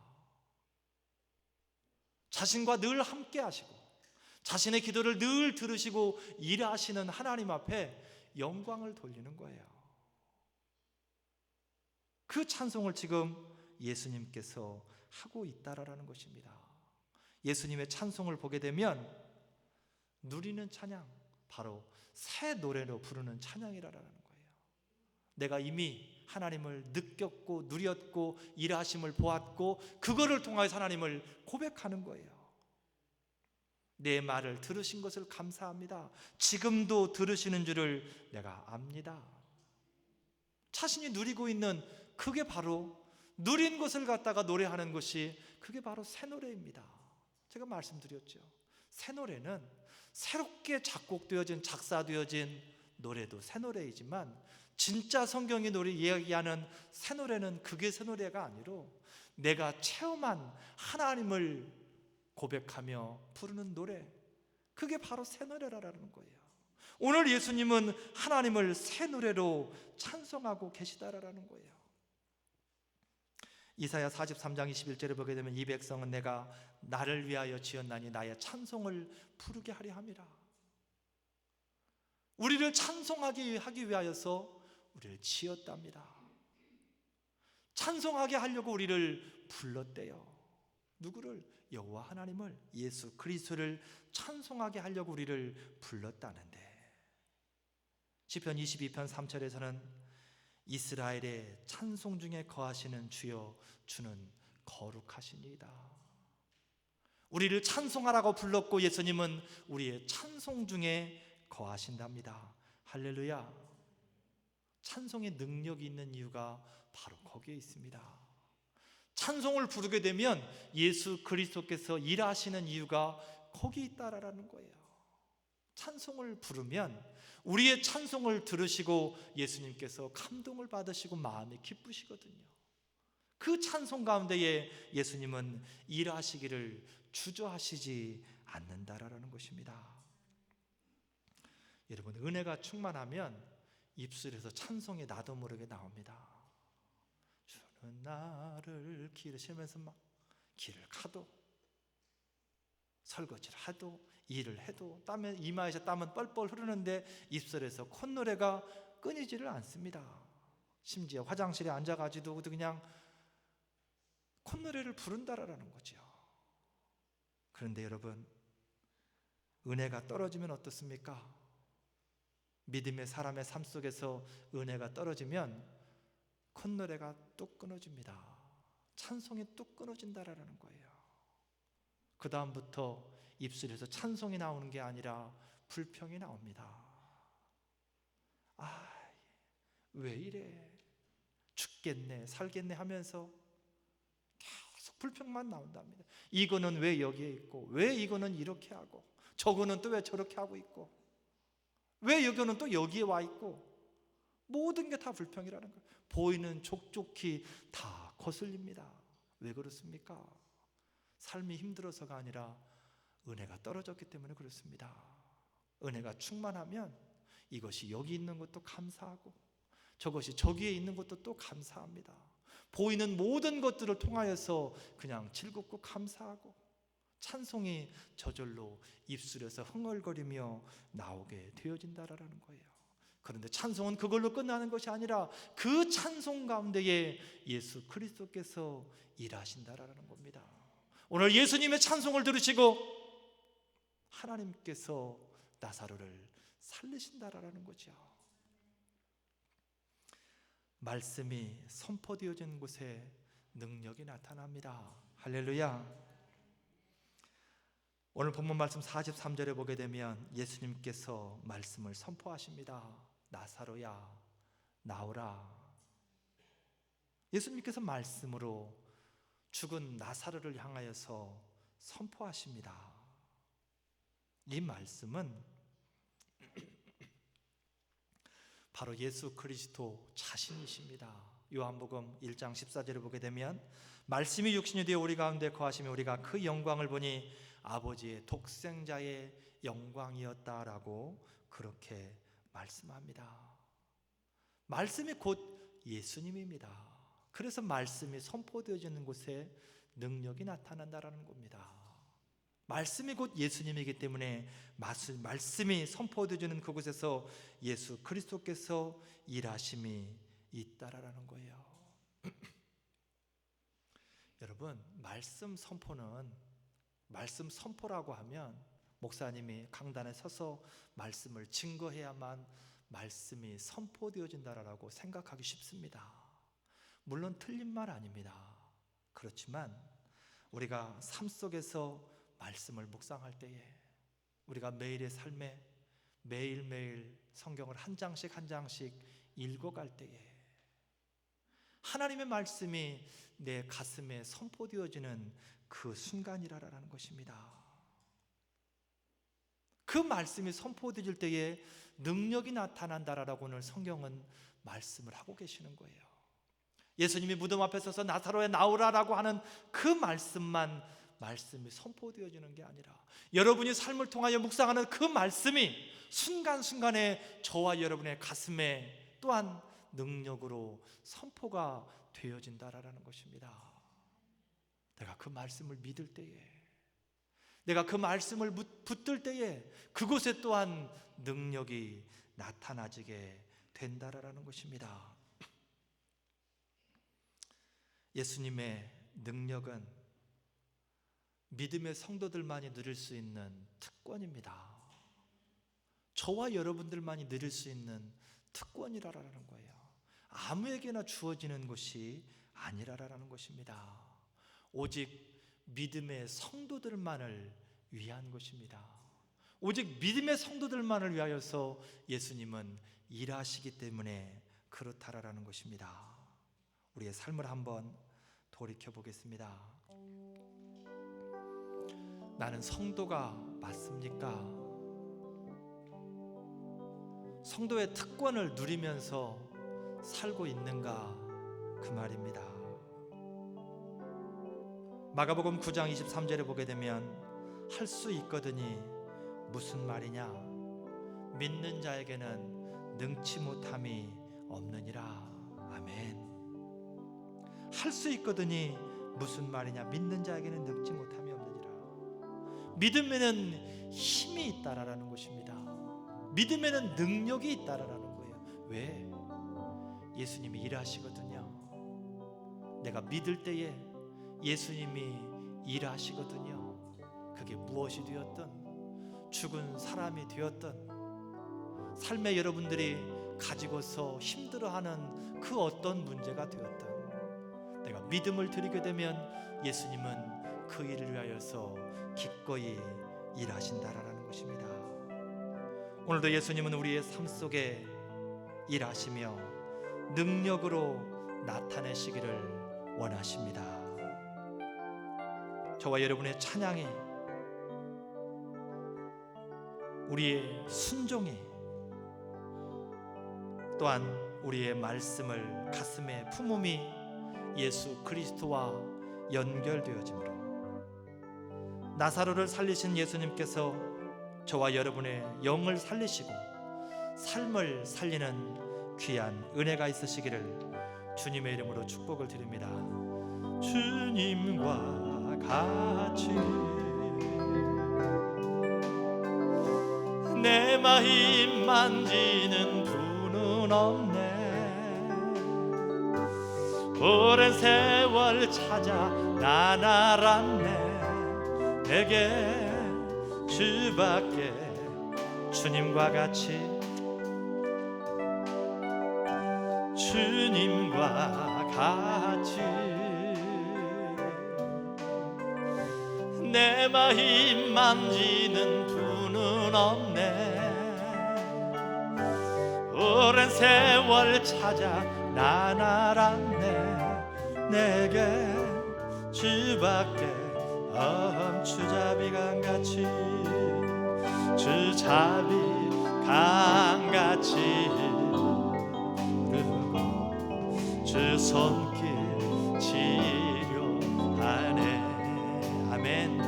자신과 늘 함께 하시고 자신의 기도를 늘 들으시고 일하시는 하나님 앞에 영광을 돌리는 거예요. 그 찬송을 지금 예수님께서 하고 있다라는 것입니다. 예수님의 찬송을 보게 되면 누리는 찬양, 바로 새 노래로 부르는 찬양이라는 거예요. 내가 이미 하나님을 느꼈고 누렸고 일하심을 보았고 그거를 통하여 하나님을 고백하는 거예요. 내 말을 들으신 것을 감사합니다. 지금도 들으시는 줄을 내가 압니다. 자신이 누리고 있는 그게 바로 누린 것을 갖다가 노래하는 것이 그게 바로 새 노래입니다. 제가 말씀드렸죠. 새 노래는 새롭게 작곡되어진 작사되어진 노래도 새 노래이지만 진짜 성경이 이야기하는 새 노래는 그게 새 노래가 아니로 내가 체험한 하나님을 고백하며 부르는 노래, 그게 바로 새 노래라는 거예요. 오늘 예수님은 하나님을 새 노래로 찬송하고 계시다라는 거예요. 이사야 43장 21절에 보게 되면 이 백성은 내가 나를 위하여 지었나니 나의 찬송을 부르게 하려 함이라. 우리를 찬송하게 하기 위하여서 우리를 지었답니다. 찬송하게 하려고 우리를 불렀대요. 누구를? 여호와 하나님을, 예수 그리스도를 찬송하게 하려고 우리를 불렀다는데, 시편 22편 3절에서는 이스라엘의 찬송 중에 거하시는 주여 주는 거룩하시니이다. 우리를 찬송하라고 불렀고 예수님은 우리의 찬송 중에 거하신답니다. 할렐루야. 찬송의 능력이 있는 이유가 바로 거기에 있습니다. 찬송을 부르게 되면 예수 그리스도께서 일하시는 이유가 거기 있다라는 거예요. 찬송을 부르면 우리의 찬송을 들으시고 예수님께서 감동을 받으시고 마음이 기쁘시거든요. 그 찬송 가운데에 예수님은 일하시기를 주저하시지 않는다라는 것입니다. 여러분, 은혜가 충만하면 입술에서 찬송이 나도 모르게 나옵니다. 주는 나를 기르시면서 막 길을 가도 설거지를 하도 일을 해도 땀에 이마에서 땀은 뻘뻘 흐르는데 입술에서 콧노래가 끊이지를 않습니다. 심지어 화장실에 앉아가지고도 그냥 콧노래를 부른다라는 거죠. 그런데 여러분, 은혜가 떨어지면 어떻습니까? 믿음의 사람의 삶 속에서 은혜가 떨어지면 콧노래가 뚝 끊어집니다. 찬송이 뚝 끊어진다라는 거예요. 그 다음부터 입술에서 찬송이 나오는 게 아니라 불평이 나옵니다. 왜 이래? 죽겠네, 살겠네 하면서 계속 불평만 나온답니다. 이거는 왜 여기에 있고, 왜 이거는 이렇게 하고, 저거는 또 왜 저렇게 하고 있고, 왜 여기는 또 여기에 와 있고, 모든 게 다 불평이라는 거예요. 보이는 족족히 다 거슬립니다. 왜 그렇습니까? 삶이 힘들어서가 아니라 은혜가 떨어졌기 때문에 그렇습니다. 은혜가 충만하면 이것이 여기 있는 것도 감사하고 저것이 저기에 있는 것도 또 감사합니다. 보이는 모든 것들을 통하여서 그냥 즐겁고 감사하고 찬송이 저절로 입술에서 흥얼거리며 나오게 되어진다라는 거예요. 그런데 찬송은 그걸로 끝나는 것이 아니라 그 찬송 가운데에 예수 그리스도께서 일하신다라는 겁니다. 오늘 예수님의 찬송을 들으시고 하나님께서 나사로를 살리신다라는 거죠. 말씀이 선포되어진 곳에 능력이 나타납니다. 할렐루야. 오늘 본문 말씀 43절에 보게 되면 예수님께서 말씀을 선포하십니다. 나사로야, 나오라. 예수님께서 말씀으로 죽은 나사로를 향하여서 선포하십니다. 이 말씀은 바로 예수 그리스도 자신이십니다. 요한복음 1장 14절을 보게 되면 말씀이 육신이 되어 우리 가운데 거하시며 우리가 그 영광을 보니 아버지의 독생자의 영광이었다라고 그렇게 말씀합니다. 말씀이 곧 예수님입니다. 그래서 말씀이 선포되어지는 곳에 능력이 나타난다라는 겁니다. 말씀이 곧 예수님이기 때문에 말씀이 선포되어지는 그곳에서 예수 그리스도께서 일하심이 있다라는 거예요. 여러분, 말씀 선포라고 하면 목사님이 강단에 서서 말씀을 증거해야만 말씀이 선포되어진다라고 생각하기 쉽습니다. 물론 틀린 말 아닙니다. 그렇지만 우리가 삶 속에서 말씀을 묵상할 때에, 우리가 매일의 삶에 매일매일 성경을 한 장씩 한 장씩 읽어갈 때에 하나님의 말씀이 내 가슴에 선포되어지는 그 순간이라는 것입니다. 그 말씀이 선포되어질 때에 능력이 나타난다라고 오늘 성경은 말씀을 하고 계시는 거예요. 예수님이 무덤 앞에 서서 나사로야 나오라라고 하는 그 말씀이 선포되어지는 게 아니라 여러분이 삶을 통하여 묵상하는 그 말씀이 순간순간에 저와 여러분의 가슴에 또한 능력으로 선포가 되어진다라는 것입니다. 내가 그 말씀을 믿을 때에, 내가 그 말씀을 붙들 때에 그곳에 또한 능력이 나타나지게 된다라는 것입니다. 예수님의 능력은 믿음의 성도들만이 누릴 수 있는 특권입니다. 저와 여러분들만이 누릴 수 있는 특권이라는 거예요. 아무에게나 주어지는 것이 아니라라는 것입니다. 오직 믿음의 성도들만을 위한 것입니다. 오직 믿음의 성도들만을 위하여서 예수님은 일하시기 때문에 그렇다라는 것입니다. 우리의 삶을 한번 돌이켜 보겠습니다. 나는 성도가 맞습니까? 성도의 특권을 누리면서 살고 있는가, 그 말입니다. 마가복음 9장 23절에 보게 되면 할 수 있거든이 무슨 말이냐, 믿는 자에게는 능치 못함이 없느니라. 아멘. 할 수 있거든이 무슨 말이냐, 믿는 자에게는 능치 못함이 없느니라. 믿음에는 힘이 있다라는 것입니다. 믿음에는 능력이 있다라는 거예요. 왜? 예수님이 일하시거든요. 내가 믿을 때에 예수님이 일하시거든요. 그게 무엇이 되었든, 죽은 사람이 되었든, 삶에 여러분들이 가지고서 힘들어하는 그 어떤 문제가 되었든, 내가 믿음을 드리게 되면 예수님은 그 일을 위하여서 기꺼이 일하신다라는 것입니다. 오늘도 예수님은 우리의 삶 속에 일하시며 능력으로 나타내시기를 원하십니다. 저와 여러분의 찬양이, 우리의 순종이, 또한 우리의 말씀을 가슴에 품음이 예수 그리스도와 연결되어지므로 나사로를 살리신 예수님께서 저와 여러분의 영을 살리시고 삶을 살리는 귀한 은혜가 있으시기를 주님의 이름으로 축복을 드립니다. 주님과 같이 내 마음 만지는 분은 없네. 오랜 세월 찾아 난 알았네. 내게 주밖에 주님과 같이 주님과 같이 내 마음 만지는 분은 없네. 오랜 세월 찾아 난 알았네. 내게 주밖에 주잡이 강같이 주잡이 강같이 흐르고 주 손길 치료하네. 아멘.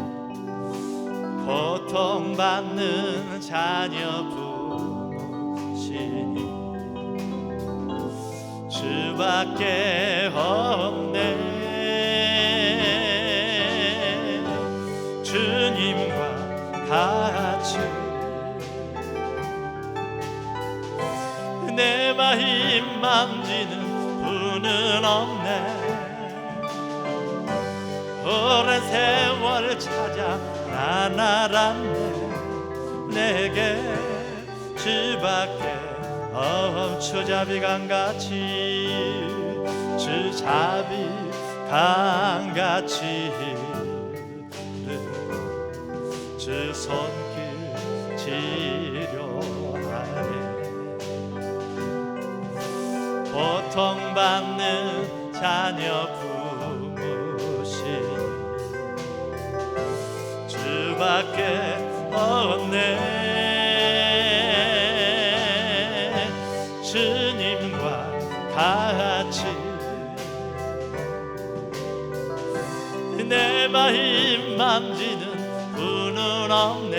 고통받는 자녀 부모시니 주밖에 없네. 주님과 같이 내 마음 만지는 분은 없네. 오랜 세월 찾아 난 알았네. 내게 주밖에 주잡이 강같이 주잡이 강같이 주 손길 치료하네. 고통받는 자녀 부모시 주밖에 없네. 주님과 같이 내 마음 만지는 분은 없네.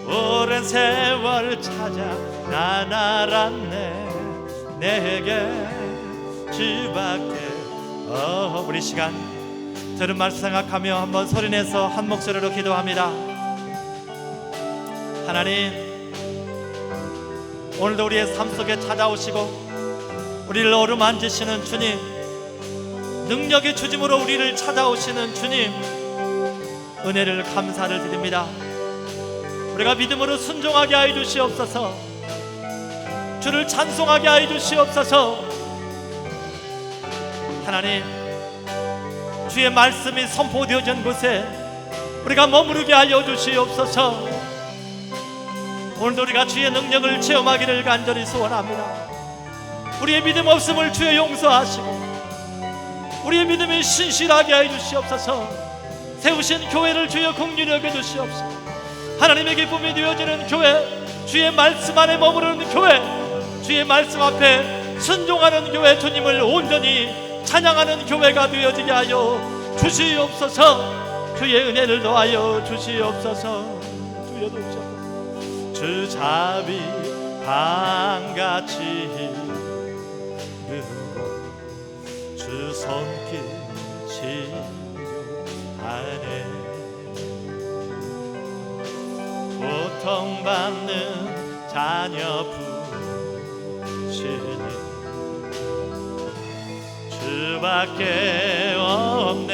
오랜 세월 찾아 난 알았네. 내게 주밖에 우리 시간 들은 말씀 생각하며 한번 소리내서 한 목소리로 기도합니다. 하나님, 오늘도 우리의 삶 속에 찾아오시고 우리를 어루만지시는 주님, 능력의 주짐으로 우리를 찾아오시는 주님, 은혜를 감사를 드립니다. 우리가 믿음으로 순종하게 하여 주시옵소서. 주를 찬송하게 하여 주시옵소서. 하나님, 주의 말씀이 선포되어진 곳에 우리가 머무르게 하여 주시옵소서. 오늘도 우리가 주의 능력을 체험하기를 간절히 소원합니다. 우리의 믿음 없음을 주여 용서하시고 우리의 믿음이 신실하게 하여 주시옵소서. 세우신 교회를 주여 긍휼히 여겨 주시옵소서. 하나님의 기쁨이 되어지는 교회, 주의 말씀 안에 머무르는 교회, 주의 말씀 앞에 순종하는 교회, 주님을 온전히 찬양하는 교회가 되어지게 하여 주시옵소서. 주의 은혜를 더하여 주시옵소서. 주여 도우소서. 주잡이 강같이 흐르고 주 손길 치료하네. 고통받는 자녀 부시니 주밖에 없네.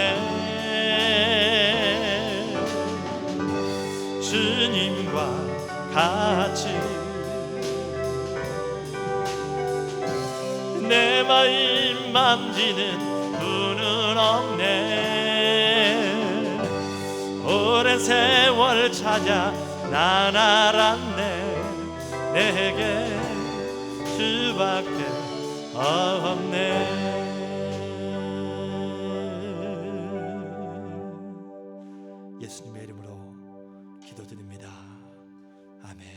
주님과 같이 내 마음 만지는 분은 없네. 오랜 세월 찾아 난 알았네. 내게 주밖에 없네. 예수님의 이름으로 기도드립니다. 아멘.